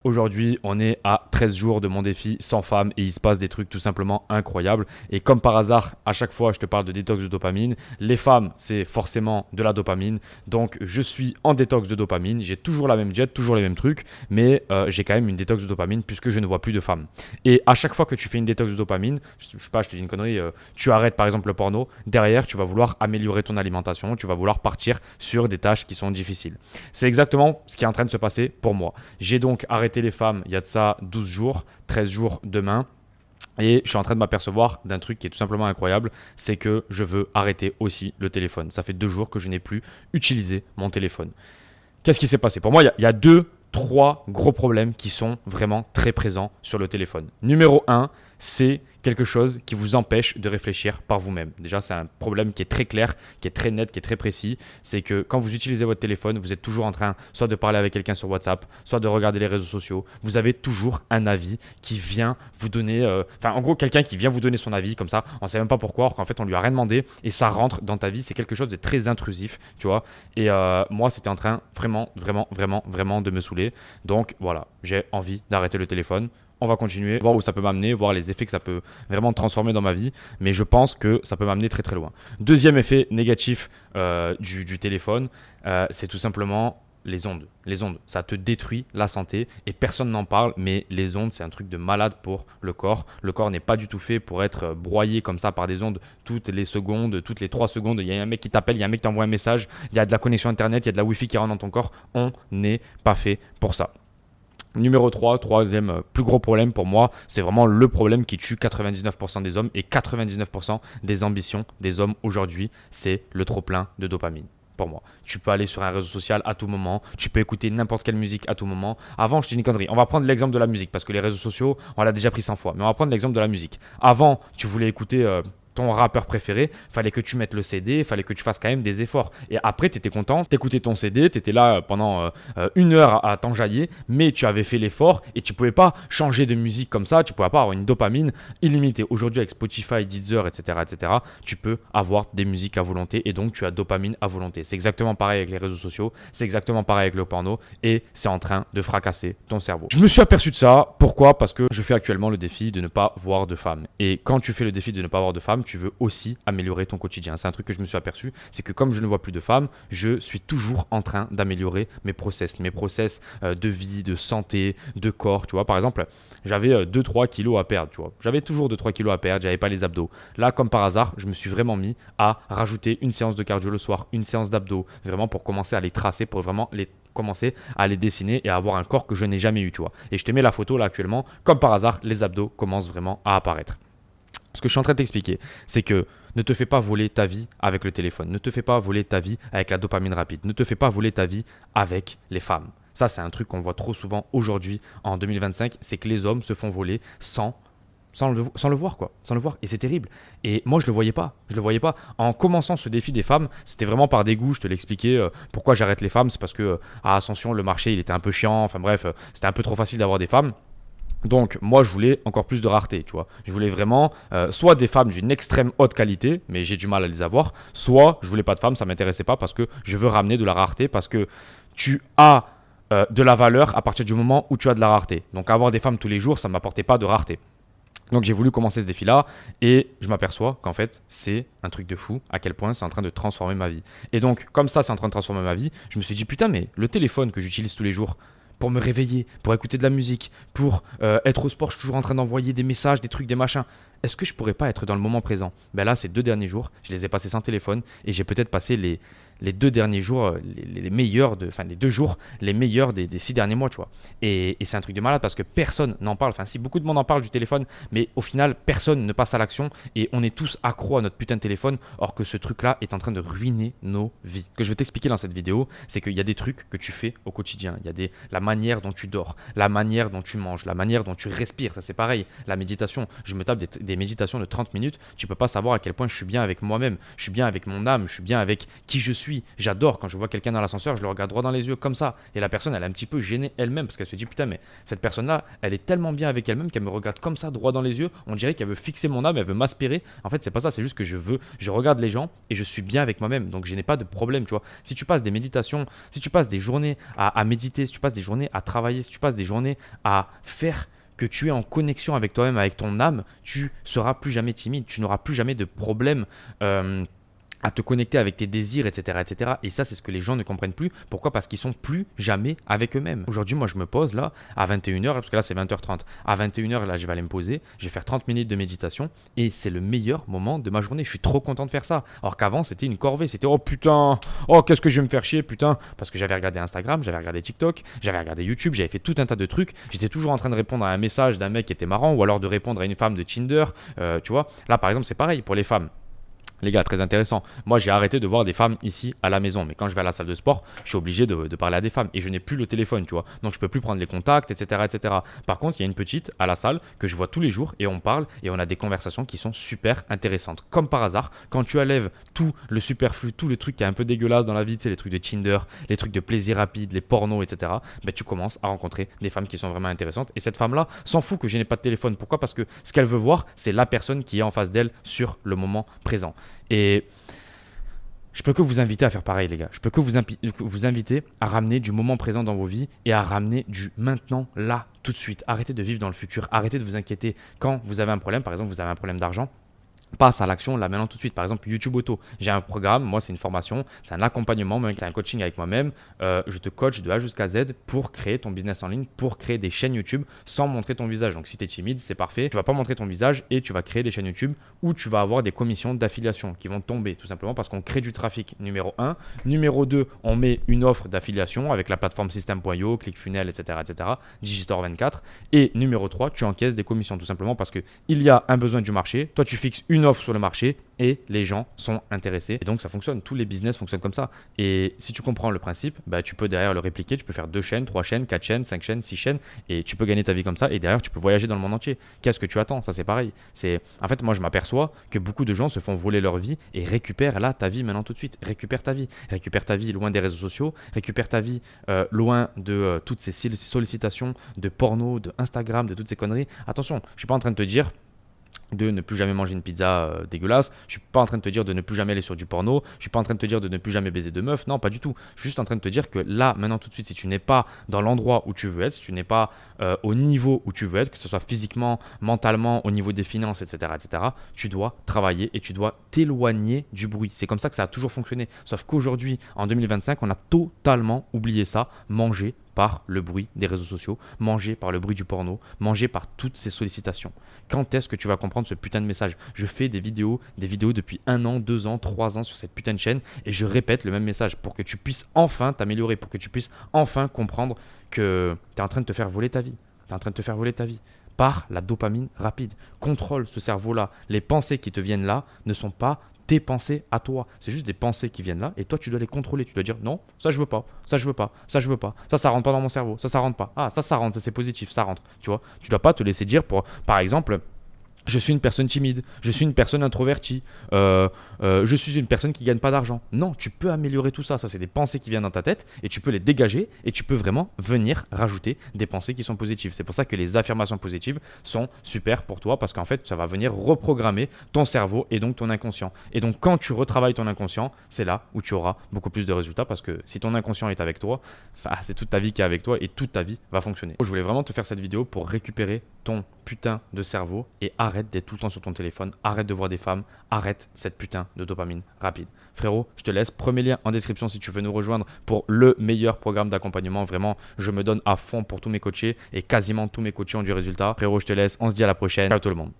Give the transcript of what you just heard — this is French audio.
Aujourd'hui, on est à 13 jours de mon défi sans femme et il se passe des trucs tout simplement incroyables. Et comme par hasard, à chaque fois, je te parle de détox de dopamine. Les femmes, c'est forcément de la dopamine. Donc, je suis en détox de dopamine. J'ai toujours la même diète, toujours les mêmes trucs, mais j'ai quand même une détox de dopamine puisque je ne vois plus de femmes. Et à chaque fois que tu fais une détox de dopamine, je sais pas, je te dis une connerie, tu arrêtes par exemple le porno. Derrière, tu vas vouloir améliorer ton alimentation, tu vas vouloir partir sur des tâches qui sont difficiles. C'est exactement ce qui est en train de se passer pour moi. J'ai donc arrêté les femmes il y a de ça 12 jours, 13 jours demain. Et je suis en train de m'apercevoir d'un truc qui est tout simplement incroyable, c'est que je veux arrêter aussi le téléphone. Ça fait 2 jours que je n'ai plus utilisé mon téléphone. Qu'est-ce qui s'est passé? Pour moi, il y a deux, trois gros problèmes qui sont vraiment très présents sur le téléphone. Numéro un, c'est quelque chose qui vous empêche de réfléchir par vous-même. Déjà, c'est un problème qui est très clair, qui est très net, qui est très précis. C'est que quand vous utilisez votre téléphone, vous êtes toujours en train soit de parler avec quelqu'un sur WhatsApp, soit de regarder les réseaux sociaux. Vous avez toujours un avis qui vient vous donner... en gros, quelqu'un qui vient vous donner son avis comme ça. On ne sait même pas pourquoi, alors qu'en fait, on lui a rien demandé et ça rentre dans ta vie. C'est quelque chose de très intrusif, tu vois. Et moi, c'était en train vraiment de me saouler. Donc, voilà, j'ai envie d'arrêter le téléphone. On va continuer, voir où ça peut m'amener, voir les effets que ça peut vraiment transformer dans ma vie. Mais je pense que ça peut m'amener très très loin. Deuxième effet négatif du téléphone, c'est tout simplement les ondes. Les ondes, ça te détruit la santé et personne n'en parle, mais les ondes, c'est un truc de malade pour le corps. Le corps n'est pas du tout fait pour être broyé comme ça par des ondes toutes les secondes, toutes les 3 secondes. Il y a un mec qui t'appelle, il y a un mec qui t'envoie un message, il y a de la connexion internet, il y a de la wifi qui rentre dans ton corps. On n'est pas fait pour ça. Numéro 3, troisième plus gros problème pour moi, c'est vraiment le problème qui tue 99% des hommes et 99% des ambitions des hommes aujourd'hui, c'est le trop-plein de dopamine. Pour moi, tu peux aller sur un réseau social à tout moment, tu peux écouter n'importe quelle musique à tout moment. Avant, je te dis une connerie, on va prendre l'exemple de la musique parce que les réseaux sociaux, on l'a déjà pris 100 fois, mais on va prendre l'exemple de la musique. Avant, tu voulais écouter ton rappeur préféré, fallait que tu mettes le CD, fallait que tu fasses quand même des efforts. Et après, tu étais content, t'écoutais ton CD, tu étais là pendant 1 heure à t'enjailler, mais tu avais fait l'effort et tu pouvais pas changer de musique comme ça, tu pouvais pas avoir une dopamine illimitée. Aujourd'hui, avec Spotify, Deezer, etc., tu peux avoir des musiques à volonté et donc tu as dopamine à volonté. C'est exactement pareil avec les réseaux sociaux, c'est exactement pareil avec le porno et c'est en train de fracasser ton cerveau. Je me suis aperçu de ça. Pourquoi? Parce que je fais actuellement le défi de ne pas voir de femmes. Et quand tu fais le défi de ne pas voir de femmes, tu veux aussi améliorer ton quotidien. C'est un truc que je me suis aperçu, c'est que comme je ne vois plus de femmes, je suis toujours en train d'améliorer mes process de vie, de santé, de corps. Tu vois, par exemple, j'avais 2-3 kilos à perdre. Tu vois, j'avais toujours 2-3 kilos à perdre, j'avais pas les abdos. Là, comme par hasard, je me suis vraiment mis à rajouter une séance de cardio le soir, une séance d'abdos, vraiment pour commencer à les tracer, pour vraiment commencer à les dessiner et à avoir un corps que je n'ai jamais eu, tu vois. Et je te mets la photo là actuellement, comme par hasard, les abdos commencent vraiment à apparaître. Ce que je suis en train de t'expliquer, c'est que ne te fais pas voler ta vie avec le téléphone. Ne te fais pas voler ta vie avec la dopamine rapide. Ne te fais pas voler ta vie avec les femmes. Ça, c'est un truc qu'on voit trop souvent aujourd'hui en 2025. C'est que les hommes se font voler sans le voir, quoi. Sans le voir. Et c'est terrible. Et moi, je le voyais pas. Je le voyais pas. En commençant ce défi des femmes, c'était vraiment par dégoût. Je te l'expliquais. Pourquoi j'arrête les femmes? C'est parce que à Ascension, le marché, il était un peu chiant. Enfin bref, c'était un peu trop facile d'avoir des femmes. Donc moi je voulais encore plus de rareté, tu vois. Je voulais vraiment soit des femmes d'une extrême haute qualité, mais j'ai du mal à les avoir, soit je voulais pas de femmes, ça m'intéressait pas parce que je veux ramener de la rareté, parce que tu as de la valeur à partir du moment où tu as de la rareté. Donc avoir des femmes tous les jours, ça ne m'apportait pas de rareté. Donc j'ai voulu commencer ce défi-là et je m'aperçois qu'en fait c'est un truc de fou à quel point c'est en train de transformer ma vie. Et donc comme ça c'est en train de transformer ma vie, je me suis dit putain mais le téléphone que j'utilise tous les jours, pour me réveiller, pour écouter de la musique, pour être au sport, je suis toujours en train d'envoyer des messages, des trucs, des machins. Est-ce que je pourrais pas être dans le moment présent? Ben là, ces 2 derniers jours, je les ai passés sans téléphone et j'ai peut-être passé les 2 derniers jours, les meilleurs, les 2 jours, les meilleurs des 6 derniers mois, tu vois. Et c'est un truc de malade parce que personne n'en parle. Enfin, si beaucoup de monde en parle du téléphone, mais au final, personne ne passe à l'action et on est tous accros à notre putain de téléphone, or que ce truc-là est en train de ruiner nos vies. Ce que je veux t'expliquer dans cette vidéo, c'est qu'il y a des trucs que tu fais au quotidien. Il y a la manière dont tu dors, la manière dont tu manges, la manière dont tu respires. Ça, c'est pareil. La méditation, je me tape des des méditations de 30 minutes, tu peux pas savoir à quel point je suis bien avec moi-même, je suis bien avec mon âme, je suis bien avec qui je suis. J'adore quand je vois quelqu'un dans l'ascenseur, je le regarde droit dans les yeux comme ça. Et la personne, elle est un petit peu gênée elle-même parce qu'elle se dit putain, mais cette personne-là, elle est tellement bien avec elle-même qu'elle me regarde comme ça droit dans les yeux. On dirait qu'elle veut fixer mon âme, elle veut m'aspirer. En fait, c'est pas ça, c'est juste que je regarde les gens et je suis bien avec moi-même. Donc je n'ai pas de problème, tu vois. Si tu passes des méditations, si tu passes des journées à méditer, si tu passes des journées à travailler, si tu passes des journées à faire que tu es en connexion avec toi-même, avec ton âme, tu seras plus jamais timide, tu n'auras plus jamais de problème à te connecter avec tes désirs, etc., etc. Et ça, c'est ce que les gens ne comprennent plus. Pourquoi? Parce qu'ils sont plus jamais avec eux-mêmes. Aujourd'hui, moi, je me pose là à 21h, parce que là, c'est 20h30. À 21h, là, je vais aller me poser. Je vais faire 30 minutes de méditation et c'est le meilleur moment de ma journée. Je suis trop content de faire ça. Alors qu'avant, c'était une corvée. C'était oh putain, oh qu'est-ce que je vais me faire chier, putain. Parce que j'avais regardé Instagram, j'avais regardé TikTok, j'avais regardé YouTube, j'avais fait tout un tas de trucs. J'étais toujours en train de répondre à un message d'un mec qui était marrant ou alors de répondre à une femme de Tinder. Tu vois, là, par exemple, c'est pareil pour les femmes. Les gars, très intéressant. Moi, j'ai arrêté de voir des femmes ici à la maison. Mais quand je vais à la salle de sport, je suis obligé de parler à des femmes. Et je n'ai plus le téléphone, tu vois. Donc, je peux plus prendre les contacts, etc., etc. Par contre, il y a une petite à la salle que je vois tous les jours et on parle et on a des conversations qui sont super intéressantes. Comme par hasard, quand tu enlèves tout le superflu, tout le truc qui est un peu dégueulasse dans la vie, tu sais, les trucs de Tinder, les trucs de plaisir rapide, les pornos, etc., ben, tu commences à rencontrer des femmes qui sont vraiment intéressantes. Et cette femme-là s'en fout que je n'ai pas de téléphone. Pourquoi? Parce que ce qu'elle veut voir, c'est la personne qui est en face d'elle sur le moment présent. Et je peux que vous inviter à faire pareil, les gars. Je peux que vous inviter à ramener du moment présent dans vos vies et à ramener du maintenant, là, tout de suite. Arrêtez de vivre dans le futur. Arrêtez de vous inquiéter quand vous avez un problème. Par exemple, vous avez un problème d'argent. Passe à l'action là maintenant tout de suite. Par exemple, YouTube Auto. J'ai un programme, moi c'est une formation, c'est un accompagnement, c'est un coaching avec moi-même. Je te coach de A jusqu'à Z pour créer ton business en ligne, pour créer des chaînes YouTube sans montrer ton visage. Donc si tu es timide, c'est parfait. Tu vas pas montrer ton visage et tu vas créer des chaînes YouTube où tu vas avoir des commissions d'affiliation qui vont tomber tout simplement parce qu'on crée du trafic, numéro 1. Numéro 2, on met une offre d'affiliation avec la plateforme System.io, ClickFunnels, etc., etc., Digistore 24. Et numéro 3, tu encaisses des commissions tout simplement parce qu'il y a un besoin du marché. Toi, tu fixes une offre sur le marché et les gens sont intéressés. Et donc, ça fonctionne. Tous les business fonctionnent comme ça. Et si tu comprends le principe, bah, tu peux derrière le répliquer. Tu peux faire 2 chaînes, 3 chaînes, 4 chaînes, 5 chaînes, 6 chaînes et tu peux gagner ta vie comme ça. Et derrière, tu peux voyager dans le monde entier. Qu'est-ce que tu attends? Ça, c'est pareil. En fait, moi, je m'aperçois que beaucoup de gens se font voler leur vie et récupèrent là ta vie maintenant tout de suite. Récupère ta vie. Récupère ta vie loin des réseaux sociaux. Récupère ta vie loin de toutes ces sollicitations de porno, de Instagram, de toutes ces conneries. Attention, je ne suis pas en train de te dire de ne plus jamais manger une pizza dégueulasse. Je suis pas en train de te dire de ne plus jamais aller sur du porno. Je suis pas en train de te dire de ne plus jamais baiser de meufs. Non, pas du tout. Je suis juste en train de te dire que là, maintenant, tout de suite, si tu n'es pas dans l'endroit où tu veux être, si tu n'es pas au niveau où tu veux être, que ce soit physiquement, mentalement, au niveau des finances, etc., etc., tu dois travailler et tu dois t'éloigner du bruit. C'est comme ça que ça a toujours fonctionné. Sauf qu'aujourd'hui, en 2025, on a totalement oublié ça. Manger par le bruit des réseaux sociaux, mangé par le bruit du porno, mangé par toutes ces sollicitations. Quand est-ce que tu vas comprendre ce putain de message? Je fais des vidéos depuis 1 an, 2 ans, 3 ans sur cette putain de chaîne et je répète le même message pour que tu puisses enfin t'améliorer, pour que tu puisses enfin comprendre que tu es en train de te faire voler ta vie. Tu es en train de te faire voler ta vie par la dopamine rapide. Contrôle ce cerveau-là. Les pensées qui te viennent là ne sont pas tes pensées à toi. C'est juste des pensées qui viennent là et toi, tu dois les contrôler. Tu dois dire non, ça, je veux pas. Ça, je veux pas. Ça, je veux pas. Ça rentre pas dans mon cerveau. Ça rentre pas. Ah, ça rentre. Ça, c'est positif. Ça rentre. Tu vois, tu dois pas te laisser dire par exemple, je suis une personne timide, je suis une personne introvertie, je suis une personne qui ne gagne pas d'argent. Non, tu peux améliorer tout ça. Ça, c'est des pensées qui viennent dans ta tête et tu peux les dégager et tu peux vraiment venir rajouter des pensées qui sont positives. C'est pour ça que les affirmations positives sont super pour toi parce qu'en fait, ça va venir reprogrammer ton cerveau et donc ton inconscient. Et donc, quand tu retravailles ton inconscient, c'est là où tu auras beaucoup plus de résultats parce que si ton inconscient est avec toi, c'est toute ta vie qui est avec toi et toute ta vie va fonctionner. Je voulais vraiment te faire cette vidéo pour récupérer ton putain de cerveau et arrête d'être tout le temps sur ton téléphone, arrête de voir des femmes, arrête cette putain de dopamine rapide. Frérot, je te laisse, premier lien en description si tu veux nous rejoindre pour le meilleur programme d'accompagnement. Vraiment, je me donne à fond pour tous mes coachés et quasiment tous mes coachés ont du résultat. Frérot, je te laisse, on se dit à la prochaine. Ciao tout le monde.